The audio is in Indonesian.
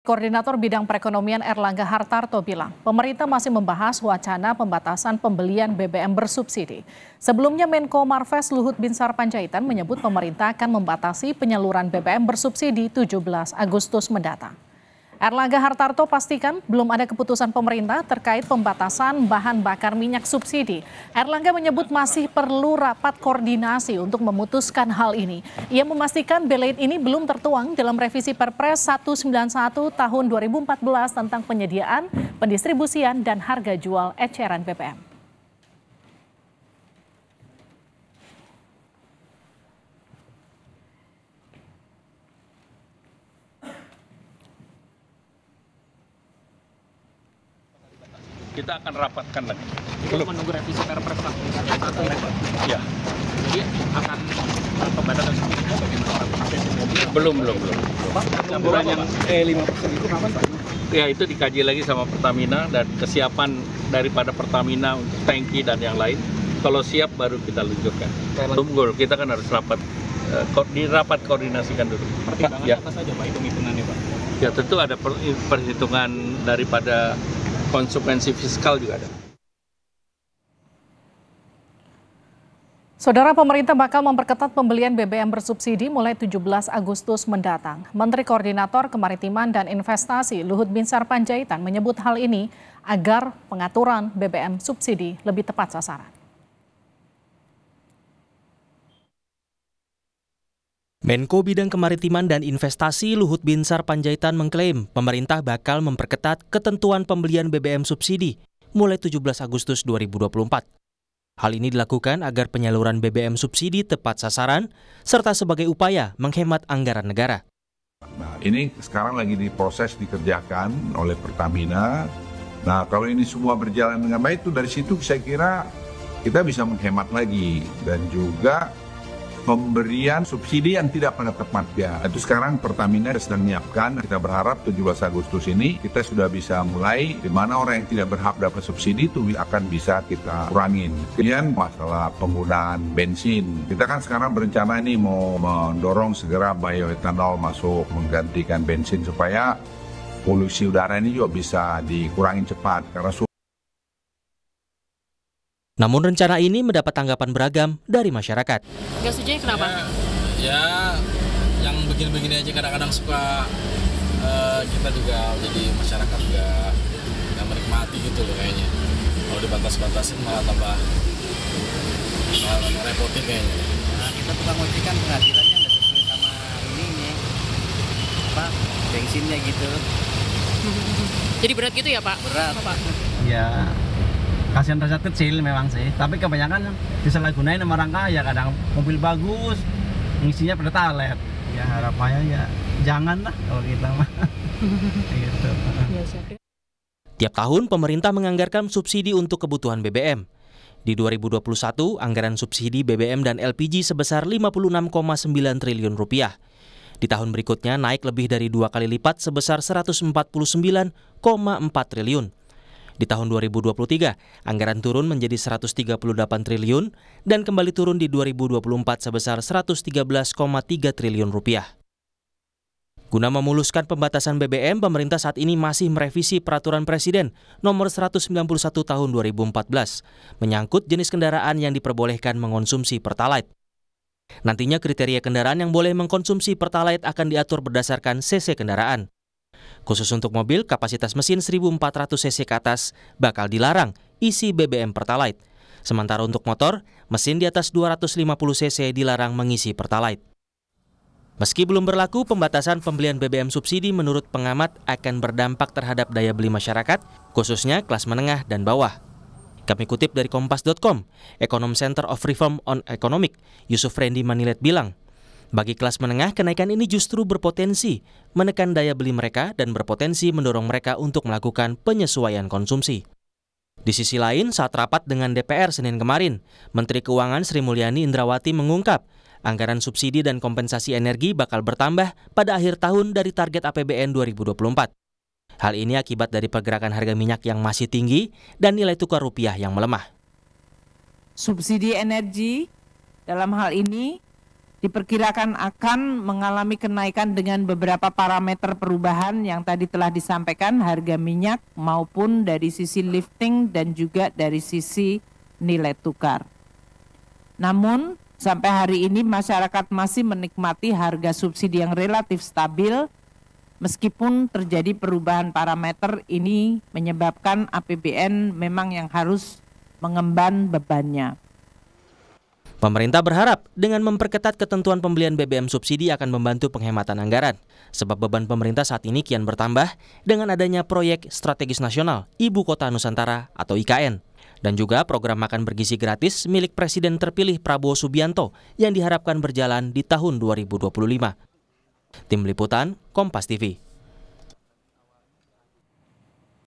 Koordinator Bidang Perekonomian Erlangga Hartarto bilang, pemerintah masih membahas wacana pembatasan pembelian BBM bersubsidi. Sebelumnya Menko Marves Luhut Binsar Panjaitan menyebut pemerintah akan membatasi penyaluran BBM bersubsidi 17 Agustus mendatang. Erlangga Hartarto pastikan belum ada keputusan pemerintah terkait pembatasan bahan bakar minyak subsidi. Erlangga menyebut masih perlu rapat koordinasi untuk memutuskan hal ini. Ia memastikan belait ini belum tertuang dalam revisi Perpres 191 tahun 2014 tentang penyediaan, pendistribusian, dan harga jual eceran BBM. Kita akan rapatkan lagi. Belum menunggu revisi Perpres 191 ya. Jadi akan pembatasan subsidinya bagaimana Pak? Belum. Campuran yang 5% itu kapan Pak? Ya, itu dikaji lagi sama Pertamina dan kesiapan daripada Pertamina untuk tangki dan yang lain. Kalau siap baru kita luncurkan. Tunggu, kita kan harus rapat koordinasikan dulu. Pertimbangannya apa saja Pak hitung-hitungannya Pak? Ya, tentu ada perhitungan daripada konsekuensi fiskal juga ada. Saudara, pemerintah bakal memperketat pembelian BBM bersubsidi mulai 17 Agustus mendatang. Menteri Koordinator Kemaritiman dan Investasi Luhut Binsar Panjaitan menyebut hal ini agar pengaturan BBM subsidi lebih tepat sasaran. Menko Bidang Kemaritiman dan Investasi Luhut Binsar Panjaitan mengklaim pemerintah bakal memperketat ketentuan pembelian BBM subsidi mulai 17 Agustus 2024. Hal ini dilakukan agar penyaluran BBM subsidi tepat sasaran serta sebagai upaya menghemat anggaran negara. Nah, ini sekarang lagi diproses dikerjakan oleh Pertamina. Nah, kalau ini semua berjalan dengan baik, itu dari situ saya kira kita bisa menghemat lagi dan juga pemberian subsidi yang tidak pada tempatnya. Itu sekarang Pertamina sedang menyiapkan. Kita berharap 17 Agustus ini kita sudah bisa mulai di mana orang yang tidak berhak dapat subsidi itu akan bisa kita kurangin. Kemudian masalah penggunaan bensin. Kita kan sekarang berencana ini mau mendorong segera bioetanol masuk menggantikan bensin supaya polusi udara ini juga bisa dikurangin cepat karena Namun rencana ini mendapat tanggapan beragam dari masyarakat. Nggak setuju kenapa? Ya, yang begini-begini aja kadang-kadang suka kita juga jadi masyarakat nggak menikmati gitu loh kayaknya. Kalau dibatas-batasin malah tambah repotin kayaknya. Nah, kita tukang ojek kan penghasilannya nggak sesuai sama ininya, bensinnya gitu. Jadi berat gitu ya Pak? Berat. Pak? Ya. Kasihan rakyat kecil memang sih, tapi kebanyakan disalahgunain sama orang kaya. Kadang mobil bagus, ngisinya pertalite. Ya harapannya ya janganlah kalau kita mah. Gitu. Tiap tahun pemerintah menganggarkan subsidi untuk kebutuhan BBM. Di 2021, anggaran subsidi BBM dan LPG sebesar 56,9 triliun rupiah. Di tahun berikutnya naik lebih dari 2 kali lipat sebesar 149,4 triliun. Di tahun 2023, anggaran turun menjadi 138 triliun dan kembali turun di 2024 sebesar 113,3 triliun rupiah. Guna memuluskan pembatasan BBM, pemerintah saat ini masih merevisi Peraturan Presiden Nomor 191 Tahun 2014 menyangkut jenis kendaraan yang diperbolehkan mengonsumsi Pertalite. Nantinya kriteria kendaraan yang boleh mengkonsumsi Pertalite akan diatur berdasarkan cc kendaraan. Khusus untuk mobil, kapasitas mesin 1.400 cc ke atas bakal dilarang isi BBM Pertalite. Sementara untuk motor, mesin di atas 250 cc dilarang mengisi Pertalite. Meski belum berlaku, pembatasan pembelian BBM subsidi menurut pengamat akan berdampak terhadap daya beli masyarakat, khususnya kelas menengah dan bawah. Kami kutip dari Kompas.com, Ekonom Center of Reform on Economic, Yusuf Randy Manilet bilang, bagi kelas menengah, kenaikan ini justru berpotensi menekan daya beli mereka dan berpotensi mendorong mereka untuk melakukan penyesuaian konsumsi. Di sisi lain, saat rapat dengan DPR Senin kemarin, Menteri Keuangan Sri Mulyani Indrawati mengungkap anggaran subsidi dan kompensasi energi bakal bertambah pada akhir tahun dari target APBN 2024. Hal ini akibat dari pergerakan harga minyak yang masih tinggi dan nilai tukar rupiah yang melemah. Subsidi energi dalam hal ini diperkirakan akan mengalami kenaikan dengan beberapa parameter perubahan yang tadi telah disampaikan, harga minyak maupun dari sisi lifting dan juga dari sisi nilai tukar. Namun sampai hari ini masyarakat masih menikmati harga subsidi yang relatif stabil meskipun terjadi perubahan parameter. Ini menyebabkan APBN memang yang harus mengemban bebannya. Pemerintah berharap dengan memperketat ketentuan pembelian BBM subsidi akan membantu penghematan anggaran. Sebab beban pemerintah saat ini kian bertambah dengan adanya proyek strategis nasional Ibu Kota Nusantara atau IKN. Dan juga program makan bergizi gratis milik Presiden terpilih Prabowo Subianto yang diharapkan berjalan di tahun 2025. Tim Liputan, Kompas TV.